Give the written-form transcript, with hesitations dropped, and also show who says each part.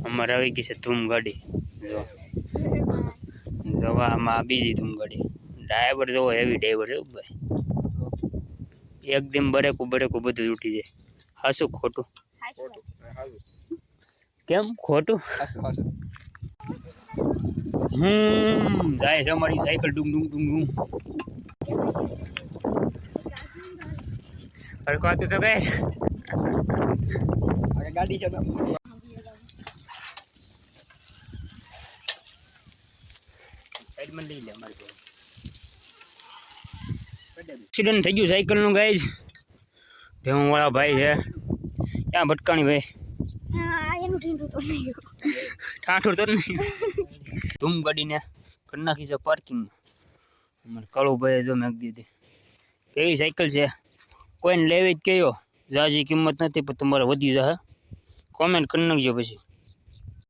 Speaker 1: અમારે આવી ગઈ છે ધૂમ ગાડી જો જવા આમાં બીજી ધૂમ ગાડી ડ્રાઈવર જોવો હેવી ડ્રાઈવર છે ભાઈ એકદમ બરેકું બધું ઉઠી જાય હાસું ખોટું કેમ ખોટું જાય છે અમારી સાયકલ ડુંગ ડુંગ ડુંગ ડુંગ હરકવાતું તો કઈ ગાડી છે સાઈડમાં લઈ લે અમારે એક્સિડન્ટ થઈ ગયું સાયકલનું ગાઈઝ ભેવું વાળા ભાઈ છે ક્યાં ભટકાણી ભાઈ ઠાઠુર તો નહીં ધૂમ ગાડીને કરી નાખી છે પાર્કિંગમાં અમારે કાળું ભાઈ જો મેં દીધી કેવી સાયકલ છે કોઈને લેવી જ કયો જાજી કિંમત નથી પણ તમારે વધી જશે કોમેન્ટ કરી નાખજો પછી